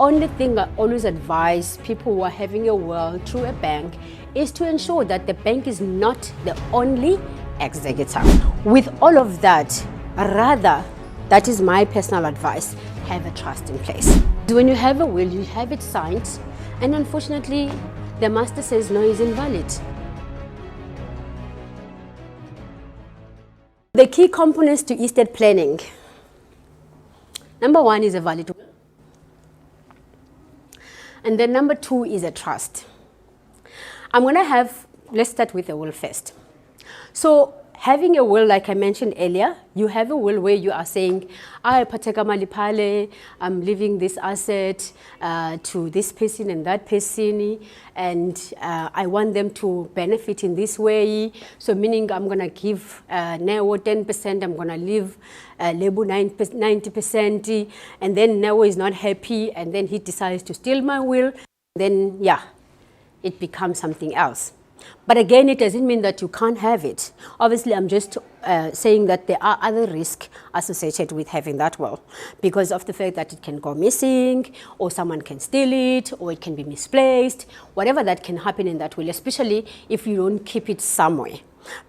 Only thing I always advise people who are having a will through a bank is to ensure that the bank is not the only executor. With all of that, rather, that is my personal advice, have a trust in place. When you have a will, you have it signed, and unfortunately, the master says no, it's invalid. The key components to estate planning. Number one is a valid will. And then number two is a trust. Let's start with the will first. So having a will, like I mentioned earlier, you have a will where you are saying, I'm leaving this asset to this person and that person, and I want them to benefit in this way. So meaning I'm going to give Neo 10%, I'm going to leave Lebu 90%, and then Neo is not happy, and then he decides to steal my will. Then, yeah, it becomes something else. But again, it doesn't mean that you can't have it. Obviously, I'm just saying that there are other risks associated with having that will, because of the fact that it can go missing, or someone can steal it, or it can be misplaced, whatever that can happen in that will, especially if you don't keep it somewhere.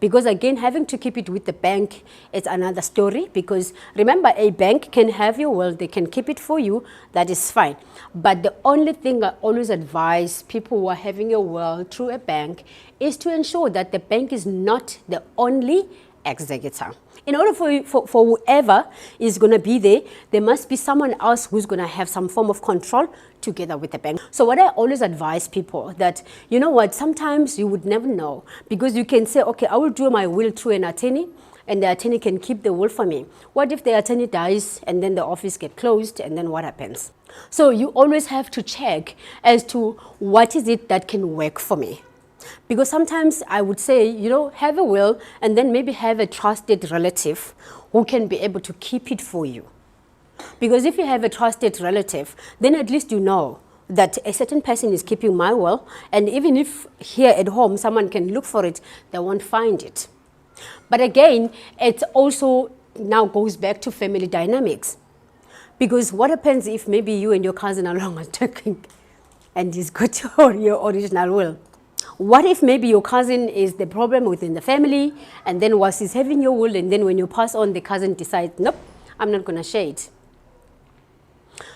Because again, having to keep it with the bank is another story, because remember, a bank can have your will, they can keep it for you, that is fine. But the only thing I always advise people who are having a will through a bank is to ensure that the bank is not the only executor. In order for whoever is going to be there, there must be someone else who's going to have some form of control together with the bank. So what I always advise people that, you know what, sometimes you would never know, because you can say, okay, I will do my will through an attorney, and the attorney can keep the will for me. What if the attorney dies and then the office gets closed, and then what happens? So you always have to check as to what is it that can work for me. Because sometimes I would say, you know, have a will and then maybe have a trusted relative who can be able to keep it for you. Because if you have a trusted relative, then at least you know that a certain person is keeping my will, and even if here at home someone can look for it, they won't find it. But again, it also now goes back to family dynamics. Because what happens if maybe you and your cousin are long talking and he's got your original will? What if maybe your cousin is the problem within the family, and then whilst he's having your will, and then when you pass on, the cousin decides, nope, I'm not going to share it.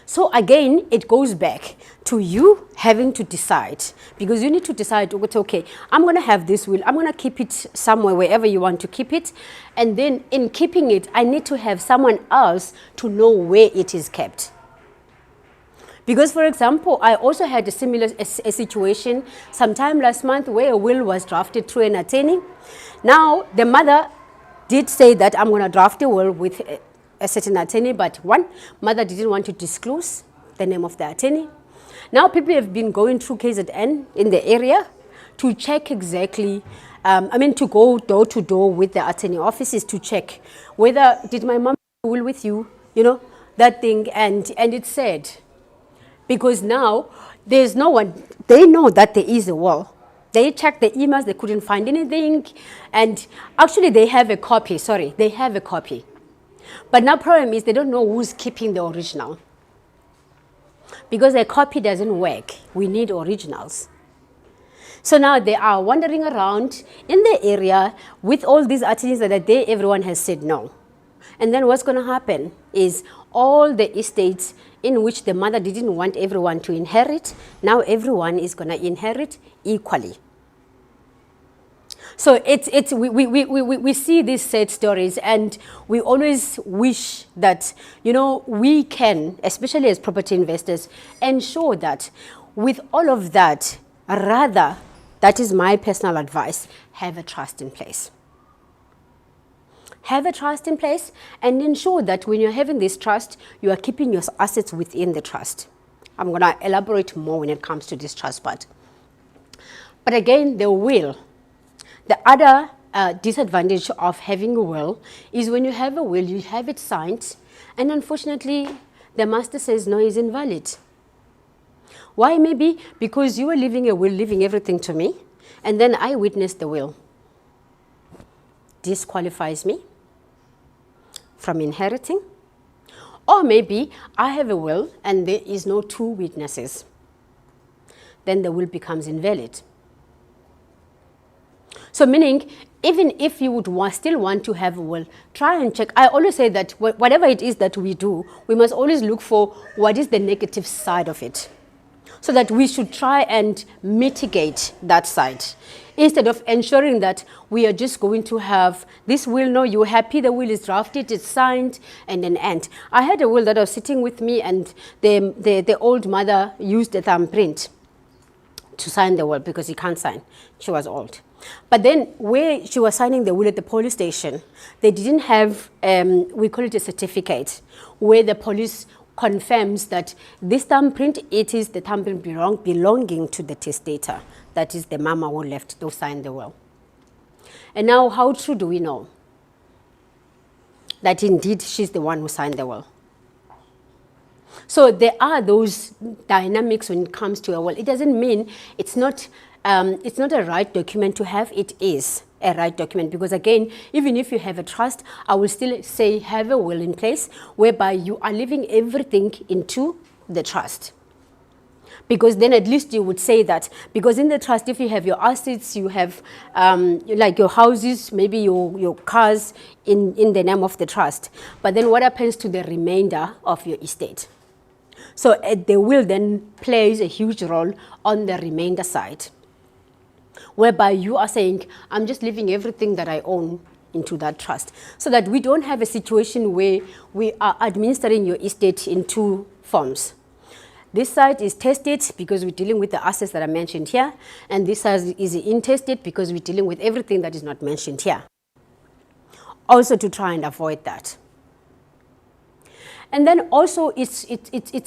So again, it goes back to you having to decide, because you need to decide, okay, I'm going to have this will, I'm going to keep it somewhere, wherever you want to keep it. And then in keeping it, I need to have someone else to know where it is kept. Because, for example, I also had a similar situation sometime last month where a will was drafted through an attorney. Now, the mother did say that I'm going to draft a will with a certain attorney, but one, mother didn't want to disclose the name of the attorney. Now, people have been going through KZN in the area to check exactly, to go door to door with the attorney offices to check whether, did my mom have a will with you, you know, that thing, and it said, because now there's no one, they know that there is a will. They checked the emails, they couldn't find anything, and actually they have a copy, they have a copy. But now problem is they don't know who's keeping the original. Because a copy doesn't work, we need originals. So now they are wandering around in the area with all these attorneys that are there, everyone has said no. And then what's going to happen is all the estates in which the mother didn't want everyone to inherit, now everyone is going to inherit equally. So we see these sad stories, and we always wish that, you know, we can, especially as property investors, ensure that with all of that, rather, that is my personal advice, have a trust in place. Have a trust in place and ensure that when you're having this trust, you are keeping your assets within the trust. I'm going to elaborate more when it comes to this trust part. But again, the will. The other disadvantage of having a will is when you have a will, you have it signed, and unfortunately, the master says no, it's invalid. Why? Maybe because you were leaving a will, leaving everything to me, and then I witnessed the will. Disqualifies me from inheriting, Or maybe I have a will and there is no two witnesses. Then the will becomes invalid. So meaning, even if you would still want to have a will, try and check. I always say that whatever it is that we do, we must always look for what is the negative side of it, so that we should try and mitigate that side, instead of ensuring that we are just going to have this will. No, you're happy, the will is drafted, it's signed, and then end. I had a will that was sitting with me, and the old mother used a thumbprint to sign the will because he can't sign. She was old. But then where she was signing the will at the police station, they didn't have, we call it a certificate, where the police confirms that this thumbprint, it is the thumbprint belonging to the testator. That is the mama who left to sign the will. And now, how true do we know that indeed she's the one who signed the will? So there are those dynamics when it comes to a will. It doesn't mean it's not a right document to have. It is a right document, because again, even if you have a trust, I will still say have a will in place whereby you are leaving everything into the trust. Because then at least you would say that, because in the trust, if you have your assets, you have like your houses, maybe your cars in the name of the trust. But then what happens to the remainder of your estate? So the will then plays a huge role on the remainder side, whereby you are saying, I'm just leaving everything that I own into that trust, so that we don't have a situation where we are administering your estate in two forms. This side is tested because we're dealing with the assets that are mentioned here, and this side is intestate because we're dealing with everything that is not mentioned here. Also to try and avoid that. And then also it's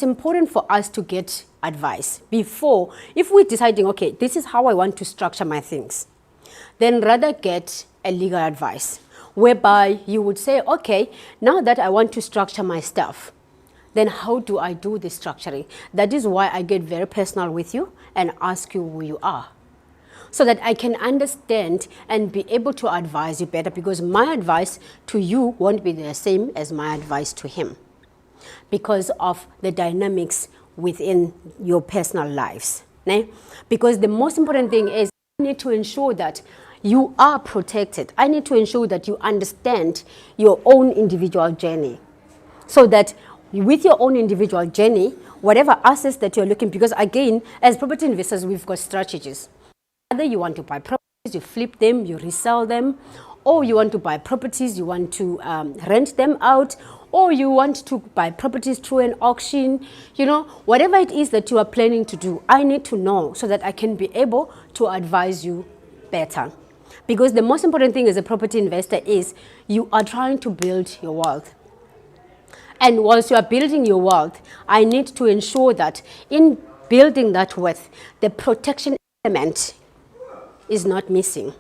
important for us to get advice before, if we're deciding, okay, this is how I want to structure my things, then rather get a legal advice whereby you would say, okay, now that I want to structure my stuff, then how do I do the structuring? That is why I get very personal with you and ask you who you are, so that I can understand and be able to advise you better, because my advice to you won't be the same as my advice to him, because of the dynamics within your personal lives. Because the most important thing is I need to ensure that you are protected. I need to ensure that you understand your own individual journey, so that with your own individual journey, whatever assets that you're looking, because again, as property investors, we've got strategies. Either you want to buy properties, you flip them, you resell them, or you want to buy properties, you want to rent them out, or you want to buy properties through an auction. You know, whatever it is that you are planning to do, I need to know so that I can be able to advise you better. Because the most important thing as a property investor is you are trying to build your wealth. And whilst you are building your wealth, I need to ensure that in building that wealth, the protection element is not missing.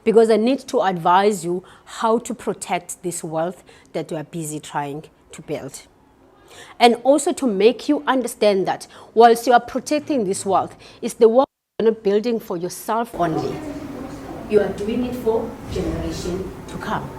Because I need to advise you how to protect this wealth that you are busy trying to build. And also to make you understand that whilst you are protecting this wealth, it's the wealth you're not building for yourself only. You are doing it for generations to come.